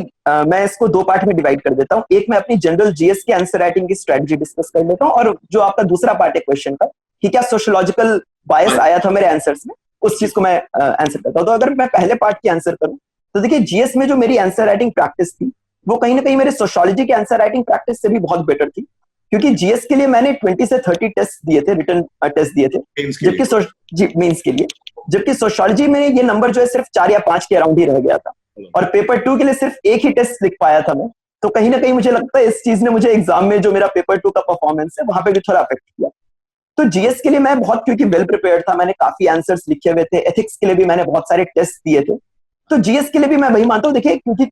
मैं इसको दो पार्ट में डिवाइड कर देता हूँ। एक मैं अपनी जनरल जीएस के आंसर राइटिंग की स्ट्रेटजी डिस्कस कर लेता हूँ, और जो आपका दूसरा पार्ट है क्वेश्चन का कि क्या सोशियोलॉजिकल बायस आया था मेरे आंसर्स में, उस चीज को मैं आंसर करता हूँ। तो अगर मैं पहले पार्ट की आंसर करूँ तो देखिए, जीएस में जो मेरी आंसर राइटिंग प्रैक्टिस थी वो कहीं ना कहीं मेरे सोशियोलॉजी के आंसर राइटिंग प्रैक्टिस से भी बहुत बेटर थी, क्योंकि जीएस के लिए मैंने 20 से 30 टेस्ट दिए थे, रिटर्न टेस्ट दिए थे, जबकि मेंस के लिए, जबकि सोशियोलॉजी में ये नंबर जो है सिर्फ 4 या 5 के अराउंड ही रह गया था, और पेपर 2 के लिए सिर्फ एक ही टेस्ट लिख पाया था मैं। तो कहीं ना कहीं मुझे लगता है इस चीज ने मुझे एग्जाम में जो मेरा पेपर 2 का परफॉर्मेंस है वहां पे भी थोड़ा अफेक्ट किया। तो जीएस के लिए मैं बहुत, क्योंकि वेल प्रिपेयर्ड था, मैंने काफी आंसर्स लिखे हुए थे, एथिक्स के लिए भी मैंने बहुत सारे टेस्ट दिए थे। तो जीएस के लिए भी मैं वही मानता हूँ, देखिए, क्योंकि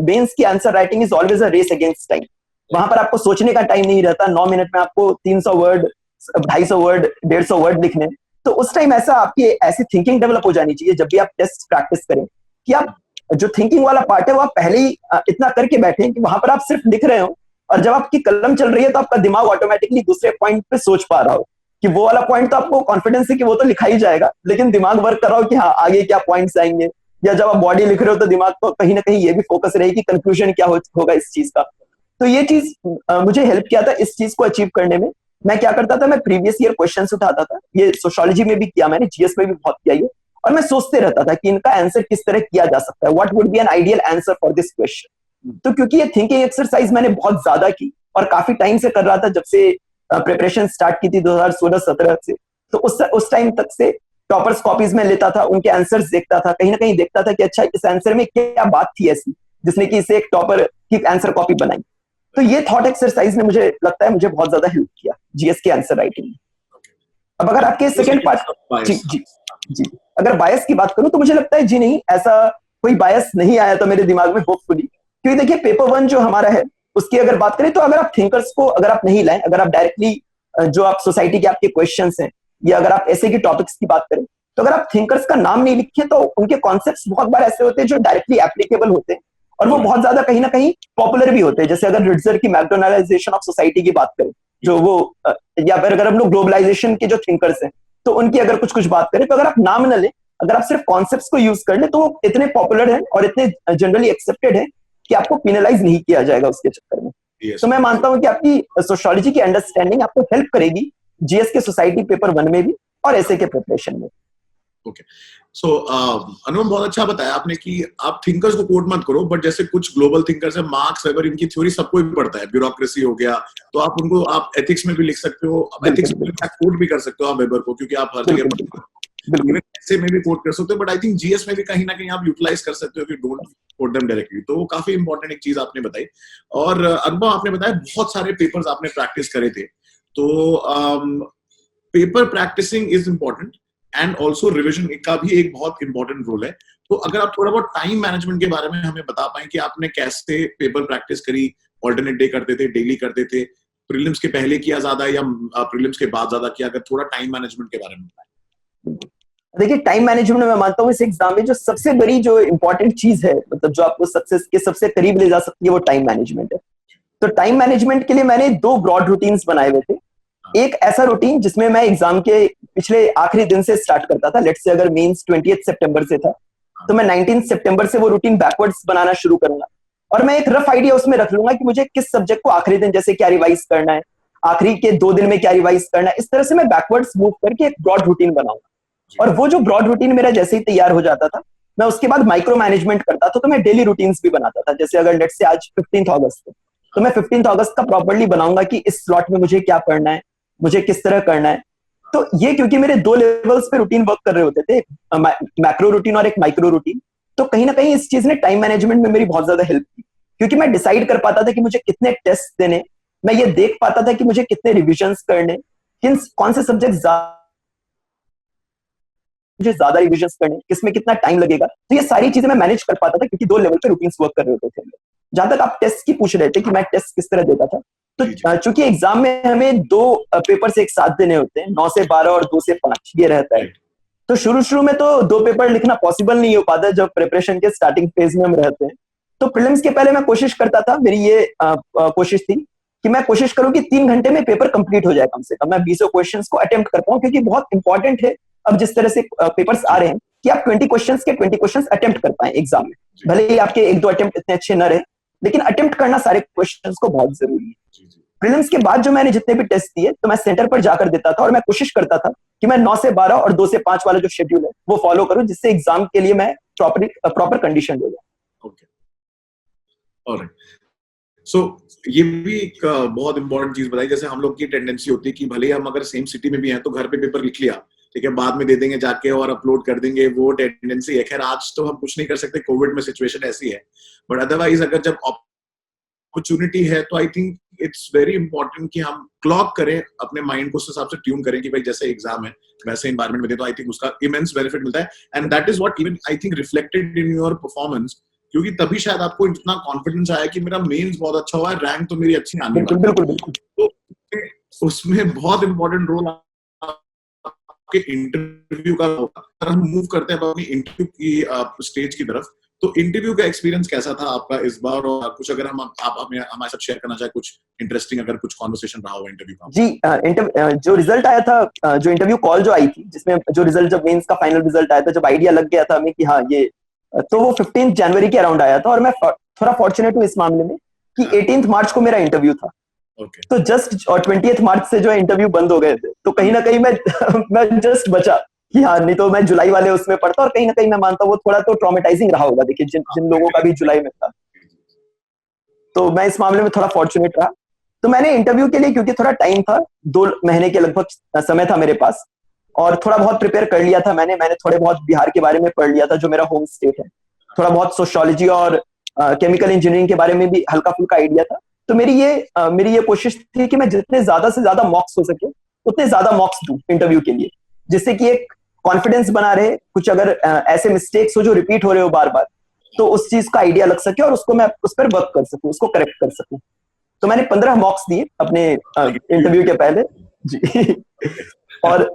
मेंस की answer writing is always a race against time. वहां पर आपको सोचने का टाइम नहीं रहता, 9 मिनट में आपको 300 वर्ड, 250 वर्ड, 150 वर्ड लिखने। तो उस टाइम ऐसा आपकी ऐसी थिंकिंग डेवलप हो जानी चाहिए जब भी आप टेस्ट प्रैक्टिस करें, कि आप जो थिंकिंग वाला पार्ट है वो आप पहले ही इतना करके बैठे कि वहां पर आप सिर्फ लिख रहे हो, और जब आपकी कलम चल रही है तो आपका दिमाग ऑटोमेटिकली दूसरे पॉइंट पे सोच पा रहा हो, कि वो वाला पॉइंट तो आपको कॉन्फिडेंस है कि वो तो लिखा ही जाएगा, लेकिन दिमाग वर्क कर रहा हो कि हाँ आगे क्या पॉइंट्स आएंगे। या जब आप बॉडी लिख रहे हो तो दिमाग को कहीं ना कहीं ये भी फोकस रहे कि कंक्लूजन क्या होगा इस चीज का। तो ये चीज मुझे हेल्प किया था इस चीज को अचीव करने में। मैं क्या करता था, मैं प्रीवियस ईयर क्वेश्चन उठाता था, ये सोशियोलॉजी में भी किया मैंने, जीएस में भी बहुत किया ये, और मैं सोचते रहता था कि इनका आंसर किस तरह किया जा सकता है, what would be an ideal answer for this question. तो क्योंकि ये थिंकिंग एक्सरसाइज मैंने बहुत ज्यादा की और काफी टाइम से कर रहा था, जब से प्रिपरेशन स्टार्ट की थी 2016-17 से, तो उस टाइम तक से टॉपर्स कॉपीज में लेता था, उनके आंसर्स देखता था, कहीं ना कहीं देखता था कि अच्छा इस आंसर में क्या बात थी ऐसी जिसने कि इसे एक टॉपर की आंसर कॉपी बनाई। तो ये थॉट एक्सरसाइज ने, मुझे लगता है, मुझे बहुत ज्यादा हेल्प किया जीएस के आंसर राइटिंग में। अब अगर आपके सेकंड पार्ट, जी जी जी, अगर बायस की बात करूं तो मुझे लगता है जी नहीं, ऐसा कोई बायस नहीं आया था मेरे दिमाग में, होपफुली। क्योंकि देखिए, पेपर 1 जो हमारा है उसकी अगर बात करें तो अगर आप थिंकर्स को अगर आप नहीं लाएं, अगर आप डायरेक्टली जो आप सोसाइटी के आपके क्वेश्चंस हैं, या अगर आप ऐसे की टॉपिक्स की बात करें, तो अगर आप थिंकर्स का नाम नहीं लिखे तो उनके कॉन्सेप्ट्स बहुत बार ऐसे होते हैं जो डायरेक्टली एप्लीकेबल होते हैं, और वो बहुत ज्यादा कहीं ना कहीं पॉपुलर भी होते हैं। जैसे अगर रिट्जर की मैकडोनलाइजेशन ऑफ सोसाइटी की बात करें, जो वो या फिर अगर हम लोग ग्लोबलाइजेशन के जो थिंकर्स हैं तो उनकी अगर कुछ कुछ बात करें, तो अगर आप नाम न लें, अगर आप सिर्फ कॉन्सेप्ट्स को यूज कर ले, तो वो इतने पॉपुलर हैं और इतने जनरली एक्सेप्टेड है कि आपको पेनलाइज नहीं किया जाएगा उसके चक्कर में। तो मैं मानता हूं कि आपकी सोशियोलॉजी की अंडरस्टैंडिंग आपको हेल्प करेगी जीएस के सोसाइटी पेपर 1 में भी और ऐसे के प्रिपरेशन में। ओके, सो अनुपम, बहुत अच्छा बताया आपने कि आप थिंकर्स को कोट मत करो, बट जैसे कुछ ग्लोबल थिंकर्स है, मार्क्स, वेबर, इनकी थ्योरी सबको भी पढ़ता है, ब्यूरोक्रेसी हो गया, तो आप उनको, आप एथिक्स में भी लिख सकते हो, एथिक्स में कोट भी कर सकते हो आप वेबर को, क्योंकि आप हर जगह पढ़ते हो, इवन ऐसे में भी कोट कर सकते हो, बट आई थिंक जीएस में भी कहीं ना कहीं आप यूटिलाइज कर सकते हो कि डोंट कोट देम डायरेक्टली। तो वो काफी इंपॉर्टेंट एक चीज आपने बताई। और अनुपम, आपने बताया बहुत सारे पेपर्स आपने प्रैक्टिस करे थे, तो paper practicing is important and also revision का भी एक बहुत इंपॉर्टेंट रोल है। तो अगर आप थोड़ा बहुत टाइम मैनेजमेंट के बारे में हमें बता पाएं कि आपने कैसे पेपर प्रैक्टिस करी, ऑल्टरनेट डे करते थे, डेली करते थे, प्रीलिम्स के पहले किया ज्यादा या प्रीलिम्स के बाद ज्यादा किया, अगर थोड़ा टाइम मैनेजमेंट के बारे में बताएं। देखिए, टाइम मैनेजमेंट मैं मानता हूँ इस एग्जाम में जो सबसे बड़ी जो इंपॉर्टेंट चीज है, मतलब जो आपको सक्सेस के सबसे करीब ले जा सकती है, वो टाइम मैनेजमेंट है। तो टाइम मैनेजमेंट के लिए मैंने 2 ब्रॉड रूटीन्स बनाए हुए थे। एक ऐसा रूटीन जिसमें मैं एग्जाम के पिछले आखिरी दिन से स्टार्ट करता था, लेट्स से अगर मेंस 20 सितंबर से था, तो मैं 19 सितंबर से वो रूटीन बैकवर्ड्स बनाना शुरू करूंगा, और मैं एक रफ आइडिया उसमें रख लूंगा कि मुझे किस सब्जेक्ट को आखिरी दिन जैसे क्या रिवाइज करना है, आखिरी के 2 दिन में क्या रिवाइज करना है, इस तरह से मैं बैकवर्ड्स मूव करके एक ब्रॉड रूटीन बनाऊंगा। और वो जो ब्रॉड रूटीन मेरा जैसे ही तैयार हो जाता था, मैं उसके बाद माइक्रो मैनेजमेंट करता था, तो मैं डेली रूटीन्स भी बनाता था। जैसे अगर लेट्स से आज 15 अगस्त है, तो मैं 15 अगस्त का प्रॉपर्ली बनाऊंगा कि इस स्लॉट में मुझे क्या पढ़ना है, मुझे किस तरह करना है। तो ये क्योंकि मेरे 2 लेवल्स पे रूटीन वर्क कर रहे होते थे, मैक्रो रूटीन और एक माइक्रो रूटीन, तो कहीं ना कहीं इस चीज ने टाइम मैनेजमेंट में मेरी बहुत ज्यादा हेल्प की, क्योंकि मैं डिसाइड कर पाता था कि मुझे कितने टेस्ट देने, मैं ये देख पाता था कि मुझे कितने रिविजन्स करने, कौन से सब्जेक्ट मुझे ज्यादा रिविजन्स करने, किसमें कितना टाइम लगेगा। तो ये सारी चीजें मैं मैनेज कर पाता था, क्योंकि 2 लेवल पे रूटीन्स वर्क कर रहे होते थे। जहां तक आप टेस्ट की पूछ रहे थे कि मैं टेस्ट किस तरह देता था, तो चूंकि एग्जाम में हमें 2 पेपर्स एक साथ देने होते हैं, 9 से 12 और 2 से 5 ये रहता है। तो शुरू में तो 2 पेपर लिखना पॉसिबल नहीं हो पाता जब प्रिपरेशन के स्टार्टिंग फेज में हम रहते हैं। तो प्रीलिम्स के पहले मैं कोशिश करता था, मेरी ये कोशिश थी कि मैं कोशिश करूं कि 3 घंटे में पेपर कंप्लीट हो जाए, कम से कम मैं 20 क्वेश्चंस को अटेम्प्ट कर पाऊं, क्योंकि बहुत इंपॉर्टेंट है अब जिस तरह से पेपर्स आ रहे हैं कि आप 20 क्वेश्चंस के 20 क्वेश्चंस अटेम्प्ट कर पाए एग्जाम में। भले ही आपके 1-2 अटेम्प्ट इतने अच्छे न रहे, लेकिन अटेम्प्ट करना सारे क्वेश्चंस को बहुत जरूरी है। प्रीलिम्स के बाद जो मैंने जितने भी टेस्ट दिए, तो मैं सेंटर पर जाकर देता था और मैं कोशिश करता था कि मैं 9 से 12 और 2 से 5 वाला जो शेड्यूल है वो फॉलो करूं, जिससे एग्जाम के लिए मैं प्रॉपर कंडीशन ले जाऊं। Okay, alright. सो ये भी एक बहुत इंपॉर्टेंट चीज बताई, जैसे हम लोग की टेंडेंसी होती है कि भले ही हम अगर सेम सिटी में भी हैं तो घर पे पेपर लिख लिया, ठीक है, बाद में दे देंगे जाके और अपलोड कर देंगे, वो टेंडेंसी है। खैर आज तो हम कुछ नहीं कर सकते, कोविड में सिचुएशन ऐसी है, बट अदरवाइज अगर जब अपॉर्चुनिटी है तो I think it's very important कि हम क्लॉक करें अपने माइंड को, उस हिसाब से ट्यून करें कि भाई जैसे एग्जाम है वैसे एनवायरनमेंट में दे, तो आई थिंक उसका इमेंस बेनिफिट मिलता है। And that is what even I think reflected in your performance, क्योंकि तभी शायद आपको इतना कॉन्फिडेंस आया कि मेरा मेंस बहुत अच्छा हुआ है, रैंक तो मेरी अच्छी आने वाली है। बिल्कुल। तो उसमें बहुत इंपॉर्टेंट रोल आपके इंटरव्यू का होगा। अगर हम मूव करते हैं अपनी इंटरव्यू की स्टेज की तरफ, तो इंटरव्यू का एक्सपीरियंस कैसा था आपका इस बार, और कुछ अगर आप हमारे साथ शेयर करना चाहे कुछ इंटरेस्टिंग, अगर कुछ कॉन्वर्सेशन रहा हो इंटरव्यू का। जी, जो रिजल्ट आया था, जो इंटरव्यू कॉल जो आई थी, जिसमें जो रिजल्ट, जब मेंस का फाइनल रिजल्ट आया था, जब आइडिया लग गया था हमें कि हाँ ये, तो वो 15 जनवरी के अराउंड आया था, और मैं थोड़ा फॉर्चुनेट हूँ इस मामले में कि 18 मार्च को मेरा इंटरव्यू था। तो जस्ट और 20 मार्च से जो है इंटरव्यू बंद हो गए थे, तो कहीं ना कहीं मैं जस्ट बचा कि हाँ, नहीं तो मैं जुलाई वाले उसमें पढ़ता, और कहीं ना कहीं मैं मानता हूँ वो थोड़ा तो ट्रॉमेटाइजिंग रहा होगा, देखिए जिन लोगों का भी जुलाई में था। तो मैं इस मामले में थोड़ा फॉर्चुनेट रहा। तो मैंने इंटरव्यू के लिए, क्योंकि थोड़ा टाइम था, 2 महीने के लगभग समय था मेरे पास, और थोड़ा बहुत प्रिपेयर कर लिया था मैंने थोड़े बहुत बिहार के बारे में पढ़ लिया था, जो मेरा होम स्टेट है। थोड़ा बहुत सोशियोलॉजी और केमिकल इंजीनियरिंग के बारे में भी हल्का फुल्का आइडिया था। तो मेरी ये कोशिश थी कि मैं जितने ज्यादा से ज्यादा मॉक्स हो सके उतने ज्यादा मॉक्स दूं इंटरव्यू के लिए, जिससे कि एक कॉन्फिडेंस बना रहे, कुछ अगर ऐसे मिस्टेक्स हो जो रिपीट हो रहे हो बार बार, तो उस चीज का आइडिया लग सके और उसको मैं उस पर वर्क कर सकूं, उसको करेक्ट कर सकूं। तो मैंने 15 मॉक्स दिए अपने इंटरव्यू के पहले जी। और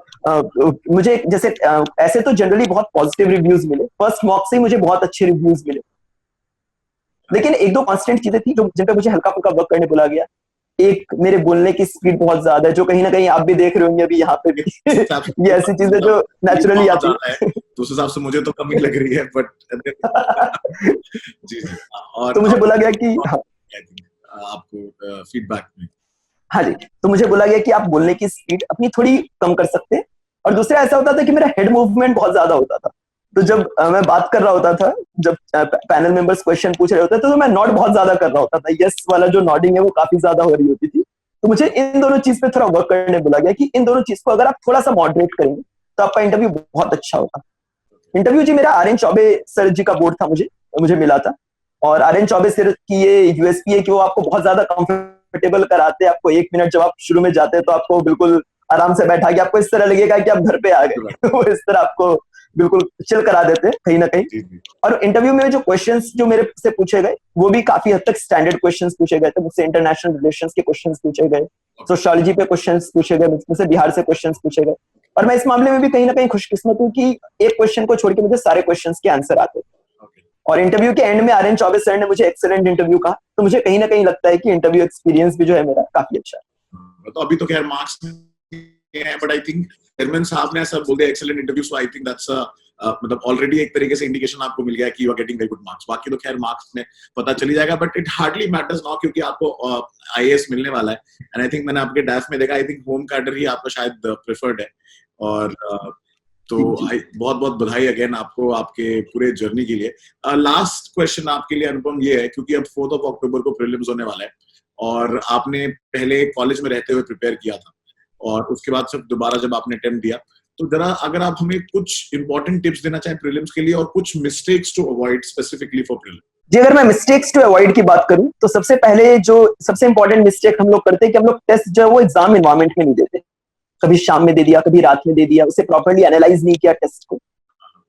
मुझे जैसे ऐसे तो जनरली बहुत पॉजिटिव रिव्यूज मिले, फर्स्ट मॉक से ही मुझे बहुत अच्छे रिव्यूज मिले, लेकिन 1-2 कांस्टेंट चीजें थी जो जिन पे मुझे हल्का फुल्का वर्क करने बोला गया। एक, मेरे बोलने की स्पीड बहुत ज्यादा है, जो कहीं ना कहीं आप भी देख रहे होंगे अभी यहाँ पे भी ये ऐसी चीजें जो नेचुरली आती है, तो उस हिसाब से मुझे तो कमी लग रही है, बट जी। और तो मुझे बोला गया कि हाँ, आपको फीडबैक में, हाँ जी, तो मुझे बोला गया कि आप बोलने की स्पीड अपनी थोड़ी कम कर सकते हैं। और दूसरा ऐसा होता था कि मेरा हेड मूवमेंट बहुत ज्यादा होता था, तो जब मैं बात कर रहा होता था, जब पैनल मेंबर्स क्वेश्चन पूछ रहे होते थे, तो मैं नॉड बहुत ज्यादा कर रहा होता था, यस वाला जो नॉडिंग है वो काफी ज्यादा हो रही होती थी। तो मुझे इन दोनों चीज पे थोड़ा वर्क करने बोला गया कि इन दोनों चीज को अगर आप थोड़ा सा मॉडरेट करेंगे तो आपका इंटरव्यू बहुत अच्छा होगा। इंटरव्यू जी मेरा आर एन चौबे सर जी का बोर्ड था, मुझे मिला था। और आर एन चौबे सर की ये यूएसपी है कि वो आपको बहुत ज्यादा कंफर्टेबल कराते हैं। आपको 1 मिनट जब आप शुरू में जाते हैं तो आपको बिल्कुल आराम से बैठा के आपको इस तरह लगेगा कि आप घर पे आ गए वो इस तरह आपको बिल्कुल चिल करा देते हैं कहीं ना कहीं। और इंटरव्यू में जो क्वेश्चंस जो मेरे से पूछे गए वो भी काफी हद तक स्टैंडर्ड क्वेश्चंस पूछे गए थे। मुझसे इंटरनेशनल रिलेशंस के क्वेश्चंस पूछे गए, सोशियोलॉजी पे क्वेश्चंस पूछे गए, मुझसे बिहार से क्वेश्चंस पूछे गए। और मैं इस मामले में भी कहीं ना कहीं खुशकिस्मत हूँ कि एक क्वेश्चन को छोड़ के मुझे सारे क्वेश्चंस के आंसर आते थे। और इंटरव्यू के एंड में आर एन चौबे सर ने मुझे एक्सीलेंट इंटरव्यू कहा, तो मुझे कहीं ना कहीं लगता है कि इंटरव्यू एक्सपीरियंस भी जो है मेरा काफी अच्छा है। तो अभी तो खैर मार्क्स है, बट आई थिंक चेयरमैन साहब ने ऐसा बोल दिया excellent interview, so I think that's मतलब ऑलरेडी एक तरीके से इंडिकेशन आपको मिल गया कि you are getting very good marks. बाकी तो खैर मार्क्स में पता चली जाएगा, but it hardly matters now क्योंकि आपको आईएएस मिलने वाला है। एंड आई थिंक मैंने आपके डैफ में देखा, आई थिंक होम कैडर ही आपका शायद प्रेफर्ड है। और तो बहुत बहुत बधाई अगेन आपको आपके पूरे जर्नी के लिए। लास्ट क्वेश्चन आपके लिए अनुपम ये है, क्योंकि अब 4 अक्टूबर को प्रीलिम्स होने वाला है और आपने पहले कॉलेज में रहते हुए प्रिपेयर किया था और उसके बाद सिर्फ दोबारा जब आपने अटेम्प्ट दिया, तो जरा अगर आप हमें कुछ इंपॉर्टेंट टिप्स देना चाहें प्रीलिम्स के लिए और कुछ mistakes to avoid specifically for prelims. जी, अगर मैं मिस्टेक्स टू अवॉइड की बात करूं तो सबसे पहले जो सबसे इंपॉर्टेंट मिस्टेक हम लोग करते हैं कि हम लोग टेस्ट जो है वो एग्जाम एनवायरनमेंट में नहीं देते। कभी शाम में दे दिया, कभी रात में दे दिया, उसे प्रॉपर्ली एनालाइज नहीं किया टेस्ट को।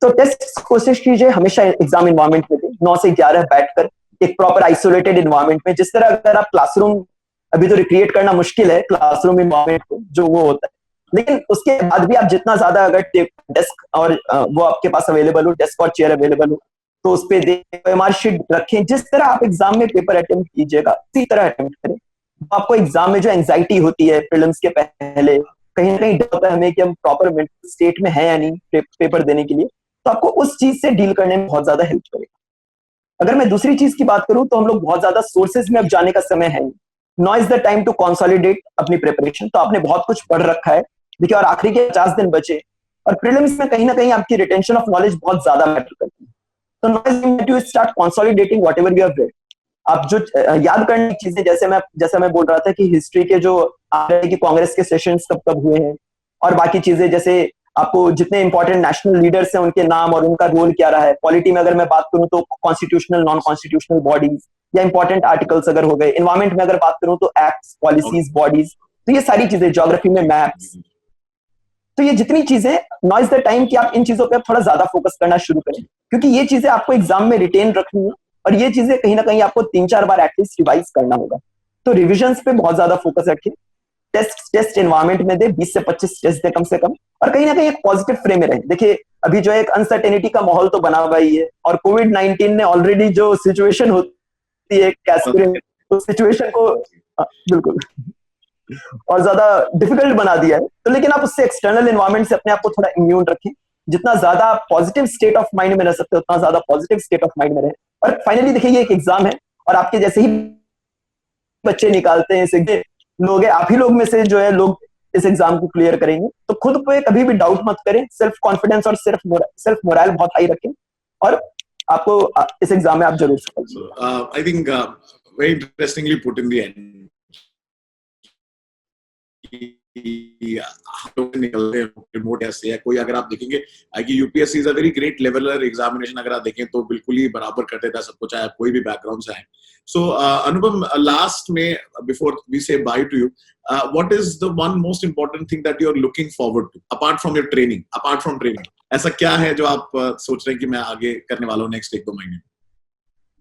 तो टेस्ट कोशिश कीजिए हमेशा एग्जाम एनवायरनमेंट में दें, 9 से 11 बैठकर एक प्रॉपर आइसोलेटेड इन्वायरमेंट में, जिस तरह अगर आप क्लासरूम, अभी तो रिक्रिएट करना मुश्किल है क्लासरूम इन्वायरमेंट को जो वो होता है, लेकिन उसके बाद भी आप जितना ज्यादा अगर डेस्क और वो आपके पास अवेलेबल हो, डेस्क और चेयर अवेलेबल हो, तो उस पर OMR शीट रखें। जिस तरह आप एग्जाम में पेपर अटेम्प्ट कीजिएगा उसी तरह अटेम्प्ट करें। आपको एग्जाम में जो एंजाइटी होती है प्रीलिम्स के पहले, कहीं ना कहीं डर होता है हमें कि हम प्रॉपर मेंटल स्टेट में है या नहीं पेपर देने के लिए, तो आपको उस चीज से डील करने में बहुत ज्यादा हेल्प करेगा। अगर मैं दूसरी चीज की बात करूं तो हम लोग बहुत ज्यादा सोर्सेज में अब जाने का समय है। Now is the time to consolidate अपनी प्रिपरेशन। तो आपने बहुत कुछ पढ़ रखा है, देखिए, और आखिरी के 50 दिन बचे, और प्रीलिम्स में कहीं ना कहीं आपकी रिटेंशन ऑफ नॉलेज बहुत ज्यादा मैटर करती है। तो now is time to start consolidating whatever you have read. आप जो याद करने की चीजें, जैसे मैं बोल रहा था कि हिस्ट्री के जो आ रहे हैं कि कांग्रेस के सेशंस कब कब हुए हैं, और बाकी चीजें, जैसे आपको जितने इंपॉर्टेंट नेशनल लीडर्स हैं उनके नाम और उनका रोल क्या रहा है। पॉलिटी में अगर मैं बात करूं तो कॉन्स्टिट्यूशनल, नॉन कॉन्स्टिट्यूशनल बॉडीज या इंपॉर्टेंट आर्टिकल्स अगर हो गए। एनवायरमेंट में अगर बात करूं तो एक्ट्स, पॉलिसीज, बॉडीज, तो ये सारी चीजें, ज्योग्राफी में मैप्स, तो ये जितनी चीजें, नाउ इज द टाइम कि आप इन चीजों पे थोड़ा ज्यादा फोकस करना शुरू करें, क्योंकि ये चीजें आपको एग्जाम में रिटेन रखनी है, और ये चीजें कहीं ना कहीं आपको 3-4 बार एटलीस्ट रिवाइज करना होगा। तो रिविजन्स पे बहुत ज्यादा फोकस रखें। टेस्ट एनवायरमेंट में दे, 20 से 25 टेस्ट दे कम से कम, और कहीं ना कहीं एक पॉजिटिव फ्रेम में रहे। देखिए, अभी जो एक अनसर्टेनिटी का माहौल तो बना हुआ ही है, और कोविड-19 ने ऑलरेडी जो सिचुएशन होती है कैस्पिरिन, उस सिचुएशन को बिल्कुल और ज्यादा डिफिकल्ट बना दिया है। तो लेकिन आप उससे, एक्सटर्नल एनवायरमेंट से अपने आप को थोड़ा इम्यून रखें। जितना ज्यादा पॉजिटिव स्टेट ऑफ माइंड में रह सकते हो उतना ज्यादा पॉजिटिव स्टेट ऑफ माइंड में रहे। और फाइनली देखिए, ये एक एग्जाम है, और आपके जैसे ही बच्चे निकालते हैं इसे, लोग आप ही लोग में से जो है लोग इस एग्जाम को क्लियर करेंगे। तो खुद पे कभी भी डाउट मत करें, सेल्फ कॉन्फिडेंस और सेल्फ मोरल बहुत हाई रखें, और आपको इस एग्जाम में आप जरूर सफल। I think very interestingly put in the end निकलते हैं रिमोट ऐसे है कोई, अगर आप देखेंगे कि UPSC is a very great leveller examination, अगर आप देखें तो बिल्कुल ही बराबर कर देता है सबको, चाहे आप कोई भी बैकग्राउंड से आए। सो अनुपम, लास्ट में before we say bye to you, what is the one most important thing that you are looking forward to apart from your training? Apart from training ऐसा क्या है जो आप सोच रहे हैं कि मैं आगे करने वाला हूँ नेक्स्ट 1-2 महीने?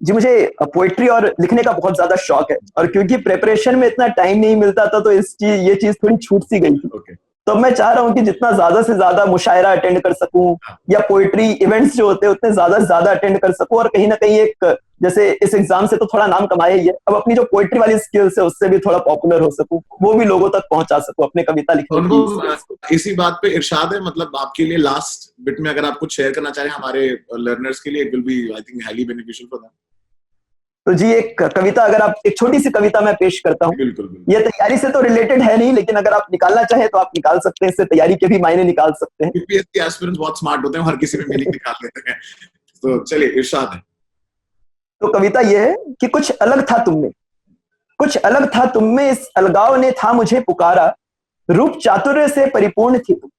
जी, मुझे पोएट्री और लिखने का बहुत ज्यादा शौक है, और क्योंकि प्रिपरेशन में इतना टाइम नहीं मिलता था तो ये चीज थोड़ी छूट सी गई थी। Okay. तो मैं चाह रहा हूँ कि जितना ज्यादा से ज्यादा मुशायरा अटेंड कर सकूं, या पोएट्री इवेंट्स जो होते हैं उतने ज्यादा से ज्यादा अटेंड कर सकूं, और कहीं ना कहीं एक, जैसे इस एग्जाम से तो थोड़ा नाम कमाया ही है, अब अपनी जो पोएट्री वाली स्किल्स है उससे भी थोड़ा पॉपुलर हो सकूं, वो भी लोगों तक पहुंचा सकूं अपने कविता लिखने की। इसी बात पे इरशाद है, मतलब आपके लिए लास्ट बिट में अगर आप कुछ शेयर करना चाहें हमारे लर्नर्स के लिए, it will be I think highly beneficial for them. तो जी, एक कविता, अगर आप, एक छोटी सी कविता मैं पेश करता हूँ। बिल्कुल। ये तैयारी से तो रिलेटेड है नहीं, लेकिन अगर आप निकालना चाहें तो आप निकाल सकते हैं, इससे तैयारी के भी मायने निकाल सकते हैं। यूपीएससी एस्पिरेंट्स बहुत स्मार्ट होते हैं, हर किसी में मीनिंग निकाल लेते हैं। तो चलिए, इरशाद है। तो कविता ये है कि कुछ अलग था तुम में, कुछ अलग था तुम में, इस अलगाव ने था मुझे पुकारा। रूप चातुर्य से परिपूर्ण थी तुम,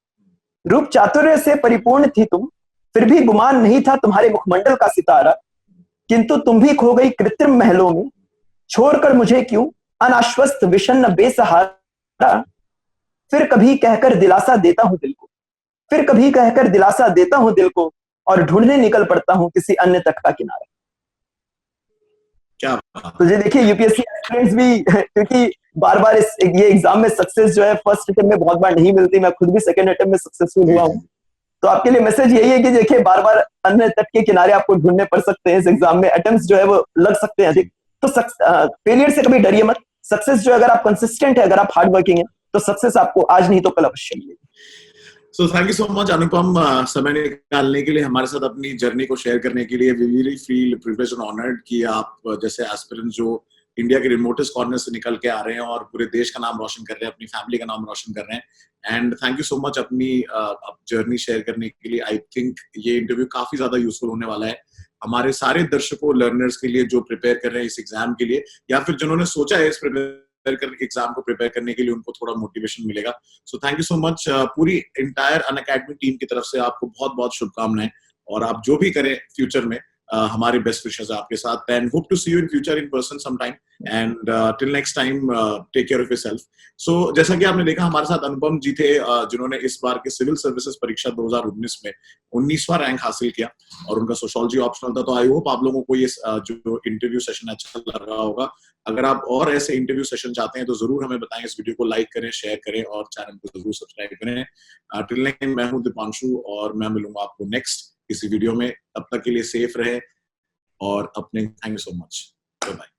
रूप चातुर्य से परिपूर्ण थी तुम, फिर भी गुमान नहीं था तुम्हारे मुखमंडल का सितारा। किंतु तुम भी खो गई कृत्रिम महलों में, छोड़कर मुझे क्यों अनाश्वस्त विषन्न बेसहारा। फिर कभी कहकर दिलासा देता हूं दिल को, फिर कभी कहकर दिलासा देता हूं दिल को, और ढूंढने निकल पड़ता हूं किसी अन्य तट का किनारा। क्या तो ये देखिए, यूपीएससी एस्पिरेंट्स भी क्योंकि बार बार ये एग्जाम में सक्सेस जो है फर्स्ट अटेम्प्ट में बहुत बार नहीं मिलती, मैं खुद भी सेकंड अटेम्प्ट में सक्सेसफुल हुआ हूँ। तो आपके लिए मैसेज यही है कि देखिए, बार बार अन्य तट के किनारे आपको ढूंढने पड़ सकते हैं इस एग्जाम में, अटेम्प्ट्स जो है वो लग सकते हैं अधिक। तो फेलियर से कभी डरिए मत। सक्सेस जो, अगर आप कंसिस्टेंट है, अगर आप हार्ड वर्किंग है, तो सक्सेस आपको आज नहीं तो कल अवश्य मिलेगी। So thank you so much अनुपम, समय निकालने के लिए, हमारे साथ अपनी जर्नी को शेयर करने के लिए। We really feel privileged and honored कि आप जैसे एस्पिरेंट्स जो इंडिया के रिमोटेस्ट कॉर्नर से निकल के आ रहे हैं और पूरे देश का नाम रोशन कर रहे हैं, अपनी फैमिली का नाम रोशन कर रहे हैं। And thank you so much अपनी जर्नी शेयर करने के लिए। आई थिंक ये इंटरव्यू काफी ज्यादा यूजफुल होने वाला है हमारे सारे दर्शकों, लर्नर्स के लिए जो प्रिपेयर कर रहे हैं इस एग्जाम के लिए, या फिर जिन्होंने सोचा है इस एग्जाम को प्रिपेयर करने के लिए, उनको थोड़ा मोटिवेशन मिलेगा। So thank you so much. पूरी इंटायर अनअकैडमी टीम की तरफ से आपको बहुत बहुत शुभकामनाएं, और आप जो भी करें फ्यूचर में हमारे बेस्ट विशेस आपके साथ and hope to see you in future in person some time and till next time take care of yourself. So जैसा कि आपने देखा हमारे साथ अनुपम जी थे जिन्होंने इस बार के सिविल सर्विसेज परीक्षा 2019 में 19वां रैंक हासिल किया और उनका सोशियोलॉजी ऑप्शनल था। तो आई होप आप लोगों को ये जो इंटरव्यू सेशन अच्छा लग रहा होगा। अगर आप और ऐसे इंटरव्यू सेशन चाहते हैं तो जरूर हमें बताएं, इस वीडियो को लाइक करें, शेयर करें और चैनल को जरूर सब्सक्राइब करें। टिल नेक्स्ट मैं हूं दीपांशु और मैं मिलूंगा आपको नेक्स्ट किसी वीडियो में। तब तक के लिए सेफ रहे और अपने thank you so much, bye bye.